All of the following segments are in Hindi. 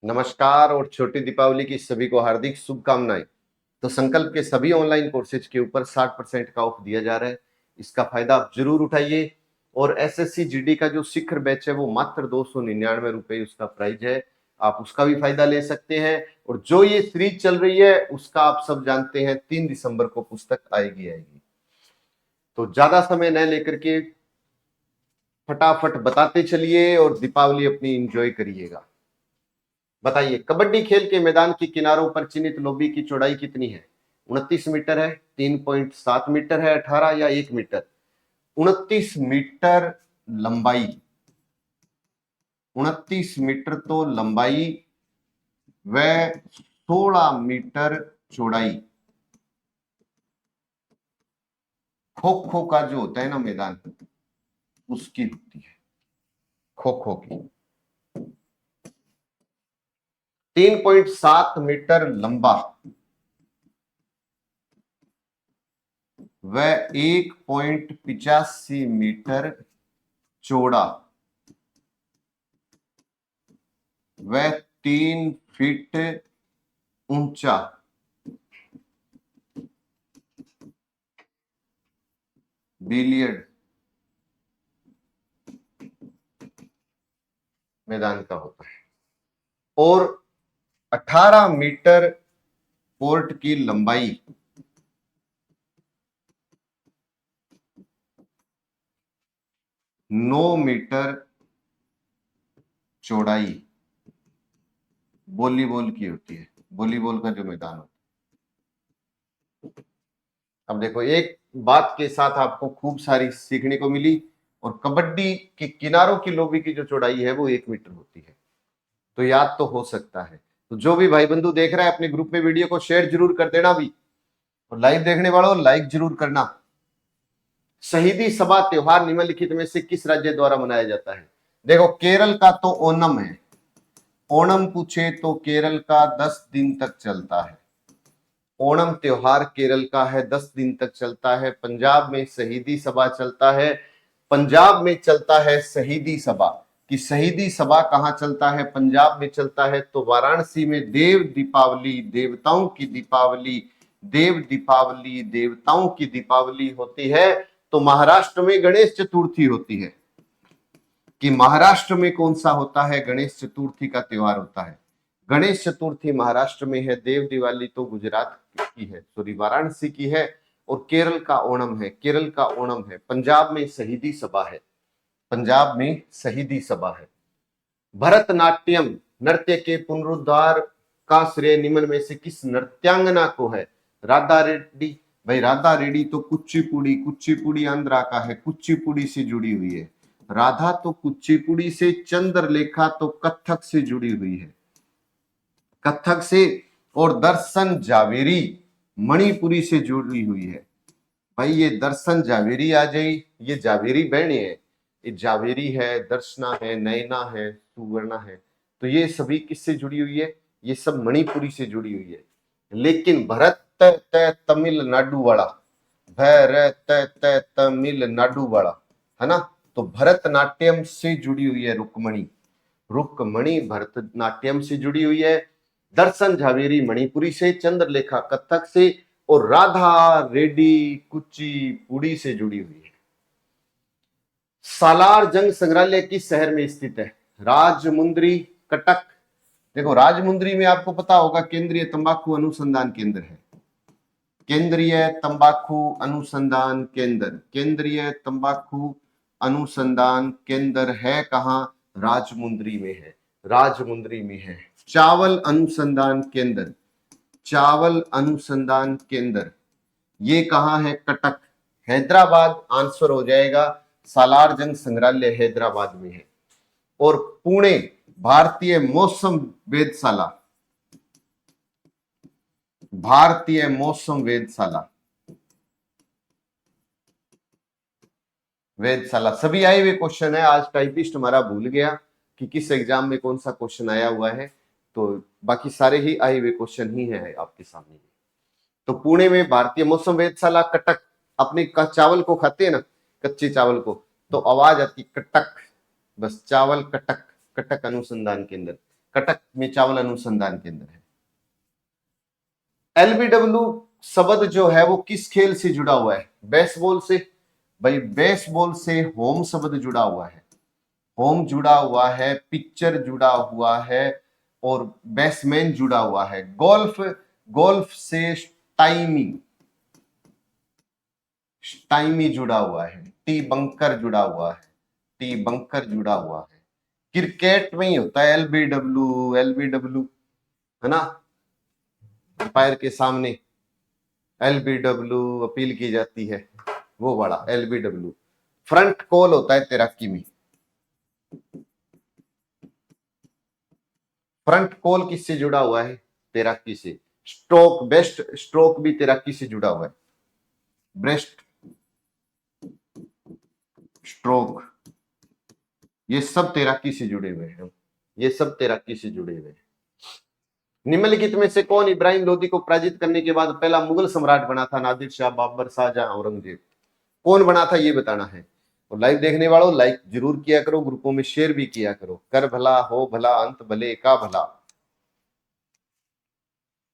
नमस्कार और छोटी दीपावली की सभी को हार्दिक शुभकामनाएं। तो संकल्प के सभी ऑनलाइन कोर्सेज के ऊपर 60% का ऑफ दिया जा रहा है। इसका फायदा आप जरूर उठाइए। और एसएससी जीडी का जो शिखर बैच है वो मात्र 299 रुपए उसका प्राइस है। आप उसका भी फायदा ले सकते हैं। और जो ये सीरीज चल रही है उसका आप सब जानते हैं 3 दिसंबर को पुस्तक आएगी। तो ज्यादा समय न लेकर के फटाफट बताते चलिए और दीपावली अपनी एंजॉय करिएगा। बताइए, कबड्डी खेल के मैदान के किनारों पर चिन्हित लोबी की चौड़ाई कितनी है? 29 मीटर है, 3.7 मीटर है, 18 या 1 मीटर? 29 मीटर लंबाई, 29 मीटर तो लंबाई व 16 मीटर चौड़ाई। खो खो का जो होता है ना मैदान, उसकी होती है खो खो की। 3.7 मीटर लंबा व 1.85 मीटर चौड़ा व 3 फीट ऊंचा बिलियर्ड मैदान का होता है। और 18 मीटर कोर्ट की लंबाई, 9 मीटर चौड़ाई वॉलीबॉल की होती है। वॉलीबॉल का जो मैदान होता है। अब देखो, एक बात के साथ आपको खूब सारी सीखने को मिली। और कबड्डी के किनारों की लोबी की जो चौड़ाई है वो 1 मीटर होती है। तो याद तो हो सकता है। तो जो भी भाई बंधु देख रहा है अपने ग्रुप में वीडियो को शेयर जरूर कर देना भी। और लाइव देखने वालों लाइक जरूर करना। शहीदी सभा त्योहार निम्नलिखित में से किस राज्य द्वारा मनाया जाता है? देखो, केरल का तो ओणम है। ओणम पूछे तो केरल का 10 दिन तक चलता है। ओणम त्योहार केरल का है, 10 दिन तक चलता है। पंजाब में शहीदी सभा चलता है। पंजाब में चलता है शहीदी सभा। कि शहीदी सभा कहां चलता है? पंजाब में चलता है। तो वाराणसी में देव दीपावली, देवताओं की दीपावली, देव दीपावली, देवताओं की दीपावली होती है। तो महाराष्ट्र में गणेश चतुर्थी होती है। कि महाराष्ट्र में कौन सा होता है? गणेश चतुर्थी का त्योहार होता है। गणेश चतुर्थी महाराष्ट्र में है। देव दिवाली तो गुजरात की है, सॉरी वाराणसी की है। और केरल का ओणम है, केरल का ओणम है। पंजाब में शहीदी सभा है, पंजाब में शहीदी सभा है। भरतनाट्यम नृत्य के पुनरुद्धार का श्रेय निम्न में से किस नृत्यांगना को है? राधा रेड्डी। भाई राधा रेड्डी तो कुचिपुड़ी, कुचिपुड़ी आंध्रा का है, कुचिपुड़ी से जुड़ी हुई है। राधा तो कुचिपुड़ी से, चंद्रलेखा तो कथक से जुड़ी हुई है, कथक से। और दर्शन जावेरी मणिपुरी से जुड़ी हुई है। भाई ये दर्शन जावेरी आ जाए, ये जावेरी बहने है, ये जावेरी है, दर्शना है, नयना है, सुवर्णा है। तो ये सभी किससे जुड़ी हुई है? ये सब मणिपुरी से जुड़ी हुई है। लेकिन भरत तमिलनाडु वाला, भरत तमिलनाडु वाला है ना। तो भरतनाट्यम से जुड़ी हुई है रुक्मणी, रुक्मणी भरतनाट्यम से जुड़ी हुई है। दर्शन झावेरी मणिपुरी से, चंद्रलेखा कथक से, और राधा रेड्डी कुचिपुड़ी से जुड़ी हुई है। सालार जंग संग्रहालय किस शहर में स्थित है? राजमुंद्री, कटक। देखो राजमुंद्री में आपको पता होगा केंद्रीय तंबाकू अनुसंधान केंद्र है। केंद्रीय तंबाकू अनुसंधान केंद्र, केंद्रीय तंबाकू अनुसंधान केंद्र है कहां? राजमुंद्री में है, राजमुंद्री में है। चावल अनुसंधान केंद्र, चावल अनुसंधान केंद्र ये कहां है? कटक, हैदराबाद आंसर हो जाएगा। सालार जंग संग्रहालय हैदराबाद में है। और पुणे भारतीय मौसम वेधशाला, भारतीय मौसम वेधशाला, वेधशाला। सभी आए हुए क्वेश्चन है। आज टाइपिस्ट हमारा भूल गया कि किस एग्जाम में कौन सा क्वेश्चन आया हुआ है। तो बाकी सारे ही आए हुए क्वेश्चन ही है आपके सामने। तो पुणे में भारतीय मौसम वेधशाला, कटक अपने चावल को खाते हैं ना, कच्चे चावल को, तो आवाज आती कटक, बस चावल कटक, कटक अनुसंधान केंद्र। कटक में चावल अनुसंधान केंद्र है। एलबीडब्ल्यू शब्द जो है वो किस खेल से जुड़ा हुआ है? बेसबॉल से। भाई बेसबॉल से होम शब्द जुड़ा हुआ है, होम जुड़ा हुआ है, पिक्चर जुड़ा हुआ है और बैट्समैन जुड़ा हुआ है। गोल्फ, गोल्फ से टाइमिंग, टाइमी जुड़ा हुआ है, टी बंकर जुड़ा हुआ है, टी बंकर जुड़ा हुआ है। क्रिकेट में ही होता है एलबीडब्ल्यू, एलबीडब्ल्यू है ना, अंपायर के सामने एलबीडब्ल्यू अपील की जाती है, वो बड़ा एलबीडब्ल्यू। फ्रंट कॉल होता है तैराकी में। फ्रंट कॉल किससे जुड़ा हुआ है? तैराकी से। स्ट्रोक, बेस्ट स्ट्रोक भी तैराकी से जुड़ा हुआ है। ब्रेस्ट स्ट्रोक, ये सब तैराकी से जुड़े हुए हैं, ये सब तैराकी से जुड़े हुए हैं। निम्नलिखित में से कौन इब्राहिम लोदी को पराजित करने के बाद पहला मुगल सम्राट बना था? नादिर शाह, बाबर, शाहजहां, औरंगजेब। कौन बना था ये बताना है। और लाइव देखने वालों लाइक जरूर किया करो, ग्रुपों में शेयर भी किया करो। कर भला हो भला, अंत भले का भला।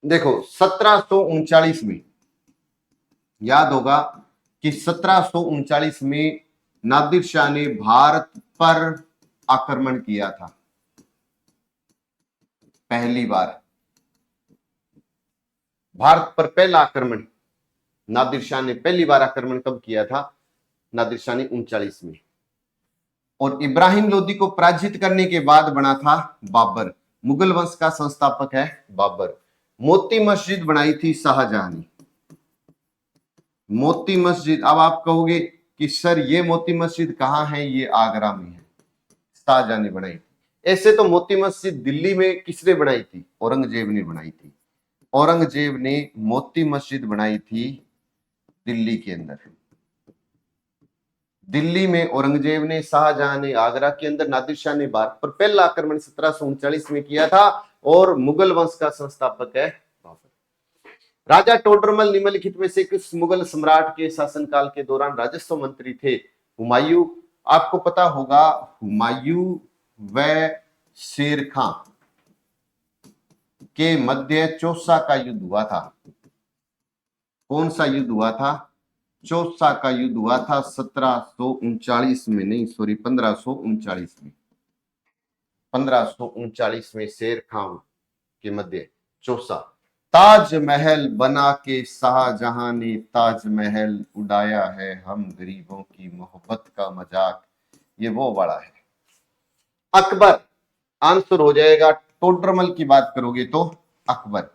देखो 1739 में, याद होगा कि 1739 में नादिर शाह ने भारत पर आक्रमण किया था पहली बार। भारत पर पहला आक्रमण नादिर शाह ने पहली बार आक्रमण कब किया था? नादिर शाह ने 39 में। और इब्राहिम लोदी को पराजित करने के बाद बना था बाबर। मुगल वंश का संस्थापक है बाबर। मोती मस्जिद बनाई थी शाहजहां ने। मोती मस्जिद, अब आप कहोगे कि सर ये मोती मस्जिद कहां है? ये आगरा में है, शाहजहां ने बनाई थी। ऐसे तो मोती मस्जिद दिल्ली में किसने बनाई थी? औरंगजेब ने बनाई थी। औरंगजेब ने मोती मस्जिद बनाई थी दिल्ली के अंदर। दिल्ली में औरंगजेब ने, शाहजहां ने आगरा के अंदर, नादिर शाह ने भारत पर पहला आक्रमण 1739 में किया था और मुगल वंश का संस्थापक है बाबर। राजा टोडरमल निम्नलिखित में से किस मुगल सम्राट के शासनकाल के दौरान राजस्व मंत्री थे? हुमायूं। आपको पता होगा हुमायूं व शेर खां के मध्य चौसा का युद्ध हुआ था। कौन सा युद्ध हुआ था? चौसा का युद्ध हुआ था 1739 में, नहीं सॉरी 1539 में। 1539 में शेर खां के मध्य चौसा। ताजमहल बना के शाहजहां ने ताजमहल उड़ाया है, हम गरीबों की मोहब्बत का मजाक, ये वो बड़ा है। अकबर आंसर हो जाएगा। टोडरमल की बात करोगे तो अकबर।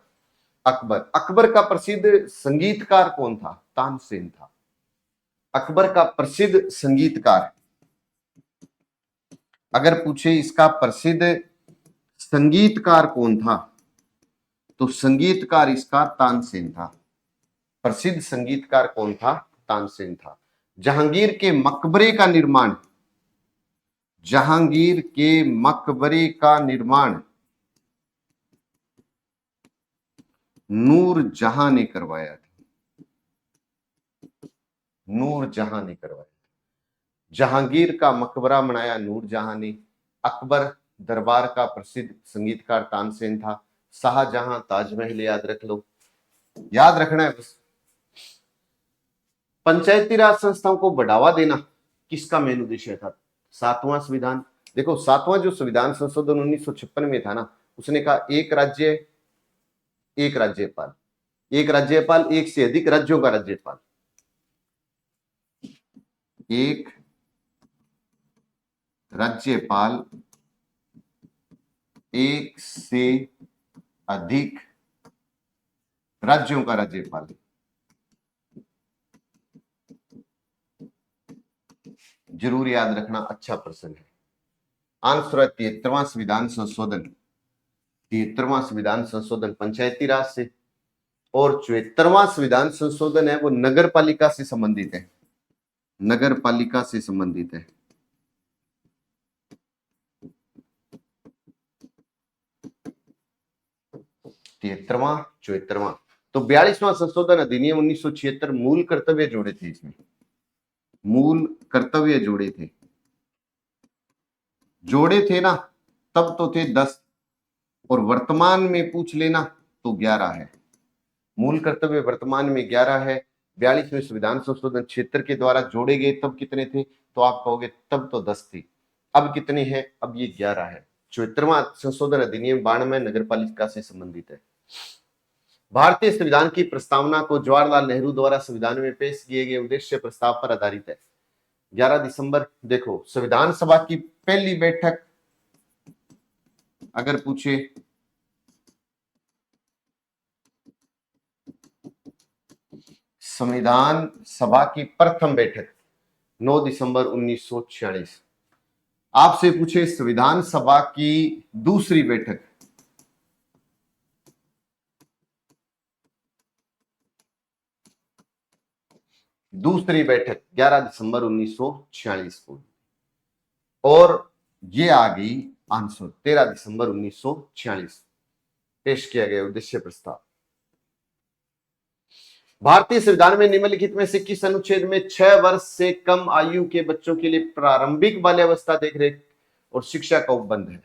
अकबर, अकबर का प्रसिद्ध संगीतकार कौन था? तानसेन था। अकबर का प्रसिद्ध संगीतकार, अगर पूछे इसका प्रसिद्ध संगीतकार कौन था तो संगीतकार इसका तानसेन था। प्रसिद्ध संगीतकार कौन था? तानसेन था। जहांगीर के मकबरे का निर्माण, जहांगीर के मकबरे का निर्माण नूरजहां ने करवाया था। नूरजहां ने करवाया। जहांगीर का मकबरा बनाया नूरजहां ने। अकबर दरबार का प्रसिद्ध संगीतकार तानसेन था। शाहजहां ताजमहल, याद रख लो, याद रखना है बस। पंचायती राज संस्थाओं को बढ़ावा देना किसका मेन उद्देश्य था? 7वां संविधान। देखो 7वां जो संविधान संशोधन 1956 में था ना, उसने कहा एक राज्य एक राज्यपाल, एक राज्यपाल एक से अधिक राज्यों का राज्यपाल, एक राज्यपाल एक से अधिक राज्यों का राज्यपाल। जरूर याद रखना, अच्छा प्रश्न है। आंसर है 73वां संविधान संशोधन। 73वां संविधान संशोधन पंचायती राज से, और 74वां संविधान संशोधन है वो नगर पालिका से संबंधित है। नगर पालिका से संबंधित है। 73वां 74वां। तो 42वां संशोधन अधिनियम 1976 मूल कर्तव्य जोड़े थे इसमें, मूल कर्तव्य जोड़े थे, जोड़े थे ना, तब तो थे 10, और वर्तमान में पूछ लेना तो 11 है। मूल कर्तव्य वर्तमान में 11 है। 42वें संविधान संशोधन क्षेत्र के द्वारा जोड़े गए तब कितने थे, तो आप कहोगे तब तो 10 थी, अब कितने हैं, अब ये 11 है। 74वां संशोधन अधिनियम 92 नगर पालिका से संबंधित है। भारतीय संविधान की प्रस्तावना को जवाहरलाल नेहरू द्वारा संविधान में पेश किए गए उद्देश्य प्रस्ताव पर आधारित है। 11 दिसंबर, देखो संविधान सभा की पहली बैठक अगर पूछे, संविधान सभा की प्रथम बैठक 9 दिसंबर 1946। आपसे पूछे संविधान सभा की दूसरी बैठक, दूसरी बैठक 11 दिसंबर 1946 को, और ये आ गई आंसर 13 दिसंबर 1946 पेश किया गया उद्देश्य प्रस्ताव। भारतीय संविधान में निम्नलिखित में से किस अनुच्छेद में 6 वर्ष से कम आयु के बच्चों के लिए प्रारंभिक बाल्यावस्था देखरेख और शिक्षा का उपबंध है?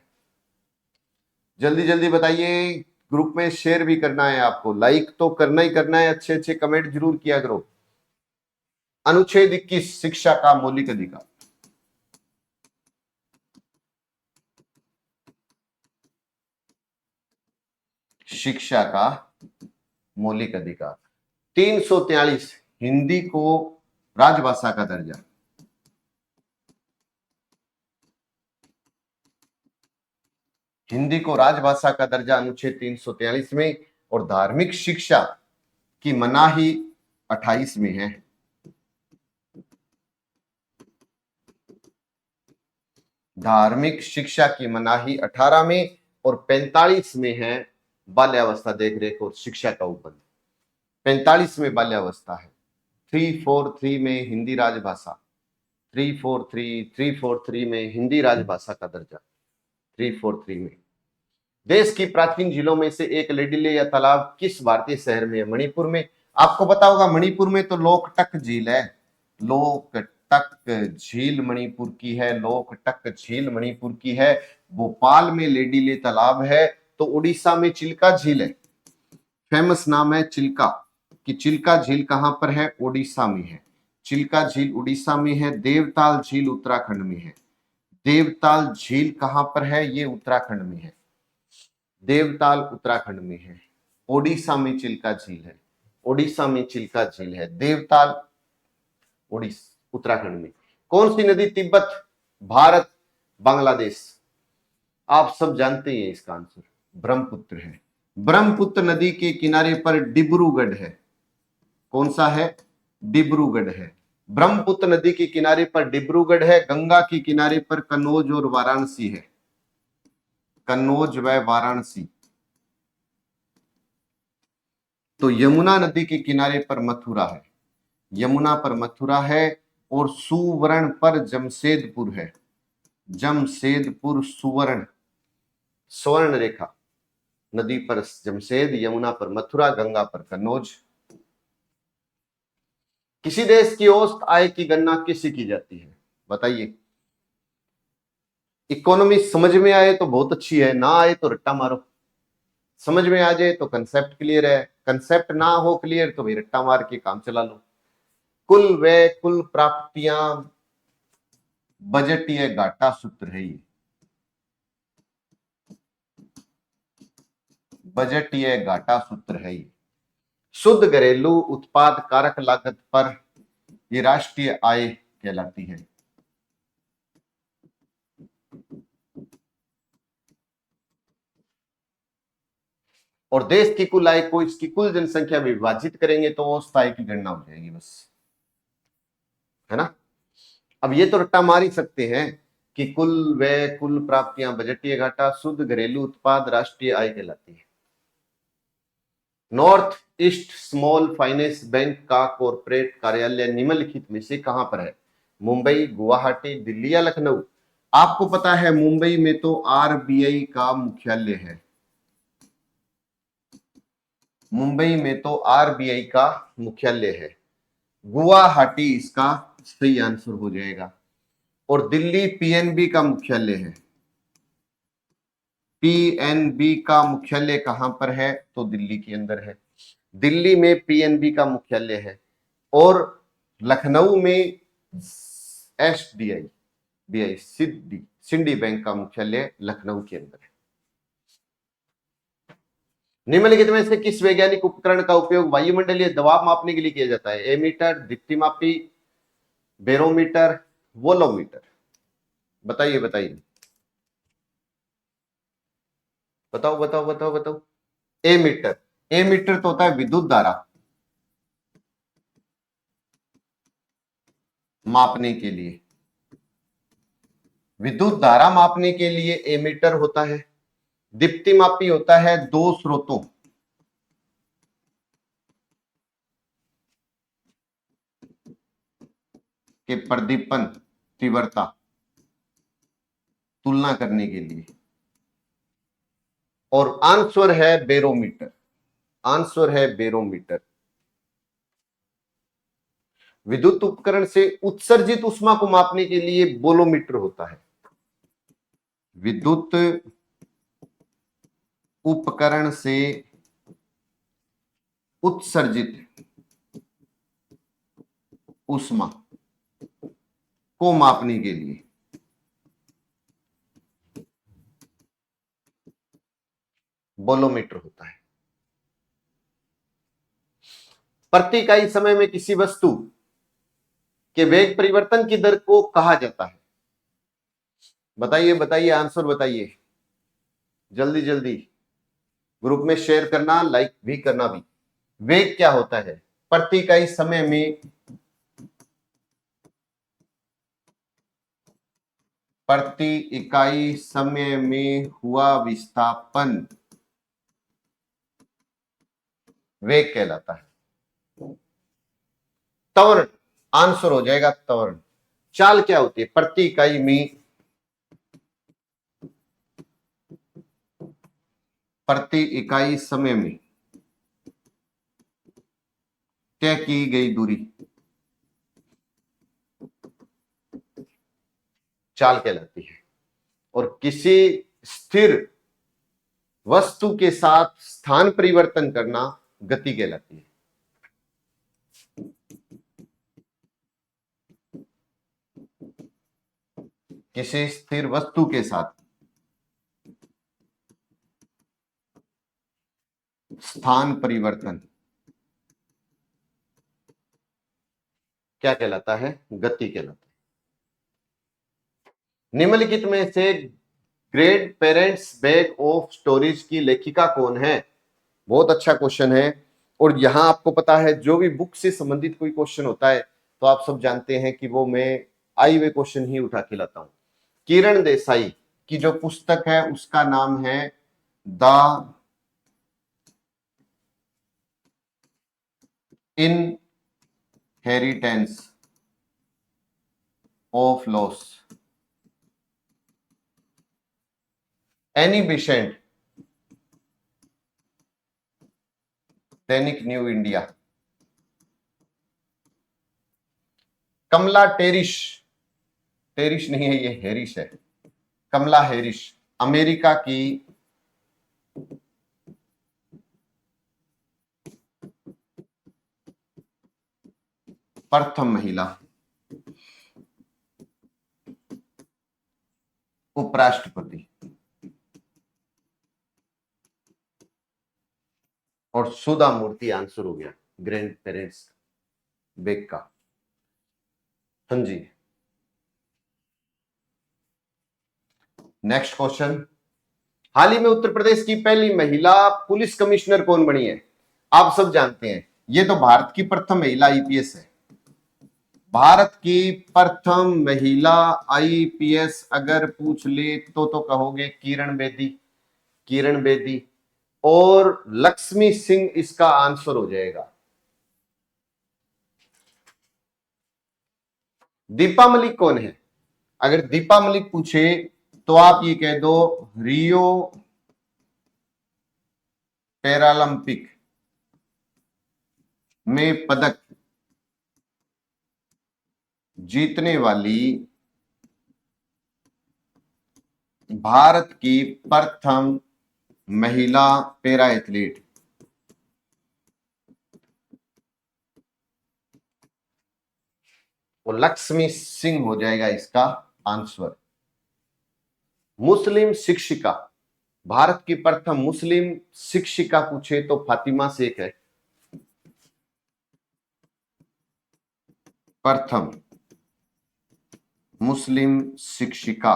जल्दी जल्दी बताइए, ग्रुप में शेयर भी करना है आपको, लाइक तो करना ही करना है, अच्छे अच्छे कमेंट जरूर किया करो। अनुच्छेद 21 शिक्षा का मौलिक अधिकार। शिक्षा का मौलिक अधिकार। 343 हिंदी को राजभाषा का दर्जा। हिंदी को राजभाषा का दर्जा अनुच्छेद 343 में, और धार्मिक शिक्षा की मनाही 28 में है। धार्मिक शिक्षा की मनाही 18 में, और 45 में है बाल्यावस्था देखरेख और शिक्षा का उपबंध। 45 में बाल्यावस्था है। 343 में हिंदी राजभाषा, 343 में हिंदी राजभाषा का दर्जा, 343 में। देश की प्राचीन झीलों में से एक लेडिले या तालाब किस भारतीय शहर में है? मणिपुर में। आपको पता होगा मणिपुर में तो लोकटक झील है, लोकटक झील मणिपुर की है, लोकटक झील मणिपुर की है। भोपाल में लेडिले तालाब है, तो उड़ीसा में चिल्का झील है, फेमस नाम है चिल्का, कि चिल्का झील कहां पर है? ओडिशा में है। चिल्का झील उड़ीसा में है। देवताल झील उत्तराखंड में है। देवताल झील कहां पर है? ये उत्तराखंड में है। देवताल उत्तराखंड में है। ओडिशा में चिल्का झील है। ओडिशा में चिल्का झील है। देवताल ओडिशा उत्तराखंड में। कौन सी नदी तिब्बत, भारत, बांग्लादेश? आप सब जानते हैं इसका आंसर ब्रह्मपुत्र है। ब्रह्मपुत्र नदी के किनारे पर डिब्रूगढ़ है। कौन सा है? डिब्रूगढ़ है। ब्रह्मपुत्र नदी के किनारे पर डिब्रूगढ़ है। गंगा के किनारे पर कन्नौज और वाराणसी है। कन्नौज व वाराणसी। तो यमुना नदी के किनारे पर मथुरा है। यमुना पर मथुरा है। और सुवर्ण पर जमशेदपुर है। जमशेदपुर सुवर्ण, स्वर्ण रेखा नदी पर जमशेद, यमुना पर मथुरा, गंगा पर कन्नौज। किसी देश की औसत आय की गणना किससे की जाती है? बताइए। इकोनॉमी समझ में आए तो बहुत अच्छी है, ना आए तो रट्टा मारो। समझ में आ जाए तो कंसेप्ट क्लियर है, कंसेप्ट ना हो क्लियर तो भाई रट्टा मार के काम चला लो। कुल व्यय, कुल प्राप्तियां, बजटीय घाटा सूत्र है ये। बजटीय घाटा सूत्र है ये। शुद्ध घरेलू उत्पाद कारक लागत पर ये राष्ट्रीय आय कहलाती है। और देश की कुल आय को इसकी कुल जनसंख्या में विभाजित करेंगे तो औसत आय की गणना हो जाएगी, बस, है ना। अब ये तो रट्टा मार ही सकते हैं कि कुल व्यय, कुल प्राप्तियां, बजटीय घाटा, शुद्ध घरेलू उत्पाद राष्ट्रीय आय कहलाती है। North east small finance bank का कॉर्पोरेट कार्यालय निम्नलिखित में से कहां पर है? मुंबई, गुवाहाटी, दिल्ली या लखनऊ? आपको पता है मुंबई में तो आरबीआई का मुख्यालय है। मुंबई में तो आरबीआई का मुख्यालय है। गुवाहाटी इसका सही आंसर हो जाएगा। और दिल्ली पीएनबी का मुख्यालय है। पीएनबी का मुख्यालय कहां पर है? तो दिल्ली के अंदर है। दिल्ली में पीएनबी का मुख्यालय है और लखनऊ में एसडीआई बीआई सिंडी बैंक का मुख्यालय लखनऊ के अंदर है। निम्नलिखित में से किस वैज्ञानिक उपकरण का उपयोग वायुमंडलीय दबाव मापने के लिए किया जाता है? एमीटर, दीप्तिमापी, बैरोमीटर, वोलोमीटर। बताइए बताइए, बताओ बताओ बताओ बताओ। एमीटर। एमीटर तो होता है विद्युत धारा मापने के लिए। विद्युत धारा मापने के लिए एमीटर होता है। दीप्तिमापी होता है दो स्रोतों के प्रदीपन तीव्रता तुलना करने के लिए। और आंसर है बैरोमीटर। आंसर है बैरोमीटर। विद्युत उपकरण से उत्सर्जित ऊष्मा को मापने के लिए बोलोमीटर होता है। विद्युत उपकरण से उत्सर्जित ऊष्मा को मापने के लिए बोलोमीटर होता है। प्रति इकाई समय में किसी वस्तु के वेग परिवर्तन की दर को कहा जाता है? बताइए बताइए, आंसर बताइए जल्दी जल्दी। ग्रुप में शेयर करना, लाइक भी करना भी। वेग क्या होता है? प्रति इकाई समय में, प्रति इकाई समय में हुआ विस्थापन वेग कहलाता है। त्वरण आंसर हो जाएगा, त्वरण। चाल क्या होती है? प्रति इकाई में, प्रति इकाई समय में तय की गई दूरी चाल कहलाती है। और किसी स्थिर वस्तु के साथ स्थान परिवर्तन करना गति कहलाती है। किसी स्थिर वस्तु के साथ स्थान परिवर्तन क्या कहलाता है? गति कहलाता है। निम्नलिखित में से great parents bag of storage की लेखिका कौन है? बहुत अच्छा क्वेश्चन है। और यहां आपको पता है जो भी बुक से संबंधित कोई क्वेश्चन होता है तो आप सब जानते हैं कि वो मैं आई हुए क्वेश्चन ही उठा के लाता हूं। किरण देसाई की जो पुस्तक है उसका नाम है the inheritance of loss. Any Besant, Dainik new India. कमला टेरिश, टेरिश नहीं है ये हैरिस है, कमला हैरिस अमेरिका की प्रथम महिला उपराष्ट्रपति। और सुधा मूर्ति आंसर हो गया ग्रैंड पेरेंट्स बेग का। हाँ जी, नेक्स्ट क्वेश्चन। हाल ही में उत्तर प्रदेश की पहली महिला पुलिस कमिश्नर कौन बनी है? आप सब जानते हैं, ये तो भारत की प्रथम महिला आईपीएस है। भारत की प्रथम महिला आईपीएस अगर पूछ ले तो कहोगे किरण बेदी। किरण बेदी। और लक्ष्मी सिंह इसका आंसर हो जाएगा। दीपा मलिक कौन है? अगर दीपा मलिक पूछे तो आप ये कह दो रियो पैरालंपिक में पदक जीतने वाली भारत की प्रथम महिला पैरा एथलीट। वो लक्ष्मी सिंह हो जाएगा इसका आंसर। मुस्लिम शिक्षिका, भारत की प्रथम मुस्लिम शिक्षिका पूछे तो फातिमा शेख है। प्रथम मुस्लिम शिक्षिका।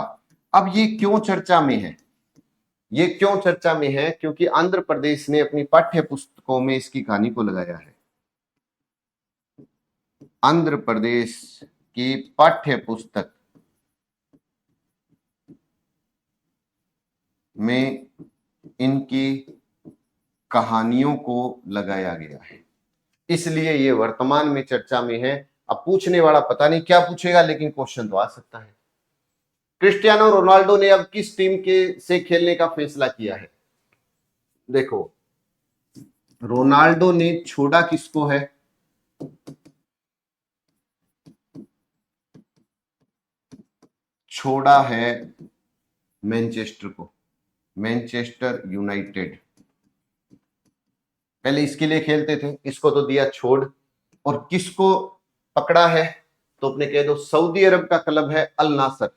अब ये क्यों चर्चा में है? ये क्यों चर्चा में है? क्योंकि आंध्र प्रदेश ने अपनी पाठ्य पुस्तकों में इसकी कहानी को लगाया है। आंध्र प्रदेश की पाठ्य पुस्तक में इनकी कहानियों को लगाया गया है, इसलिए ये वर्तमान में चर्चा में है। अब पूछने वाला पता नहीं क्या पूछेगा, लेकिन क्वेश्चन तो आ सकता है। क्रिस्टियानो रोनाल्डो ने अब किस टीम के से खेलने का फैसला किया है? देखो, रोनाल्डो ने छोड़ा किसको है? छोड़ा है मैनचेस्टर को, मैनचेस्टर यूनाइटेड। पहले इसके लिए खेलते थे, इसको तो दिया छोड़। और किसको पकड़ा है? तो अपने कह दो सऊदी अरब का क्लब है अल नासर।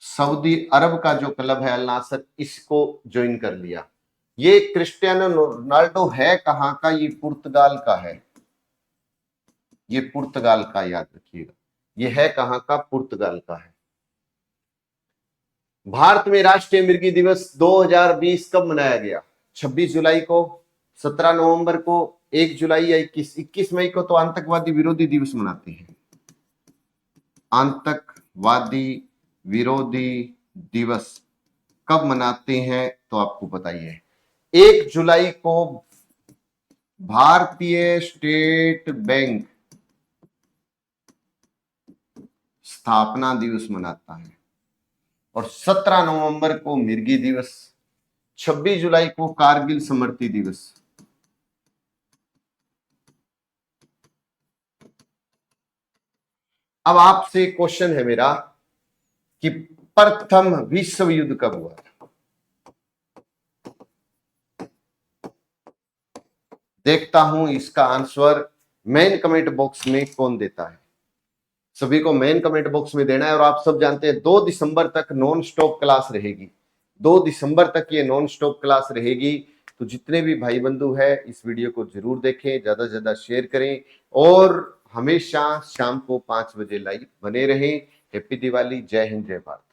सऊदी अरब का जो क्लब है अल नासर, इसको ज्वाइन कर लिया। ये क्रिस्टियानो रोनाल्डो है कहां का? ये पुर्तगाल का है। ये पुर्तगाल का, याद रखिएगा। ये है कहां का? पुर्तगाल का है। भारत में राष्ट्रीय मिर्गी दिवस 2020 कब मनाया गया? 26 जुलाई को, 17 नवंबर को, 1 जुलाई या 21 मई को तो आतंकवादी विरोधी दिवस मनाते हैं। आतंकवादी विरोधी दिवस कब मनाते हैं तो आपको बताइए। 1 जुलाई को भारतीय स्टेट बैंक स्थापना दिवस मनाता है, और 17 नवंबर को मिर्गी दिवस, 26 जुलाई को कारगिल स्मृति दिवस। अब आपसे क्वेश्चन है मेरा कि प्रथम विश्व युद्ध कब हुआ था? देखता हूं इसका आंसर मेन कमेंट बॉक्स में कौन देता है। सभी को मेन कमेंट बॉक्स में देना है। और आप सब जानते हैं 2 दिसंबर तक नॉन स्टॉप क्लास रहेगी। 2 दिसंबर तक ये नॉन स्टॉप क्लास रहेगी। तो जितने भी भाई बंधु है इस वीडियो को जरूर देखें, ज्यादा से ज्यादा शेयर करें, और हमेशा शाम को 5 बजे लाइव बने रहें। हैप्पी दिवाली, जय हिंद, जय भारत।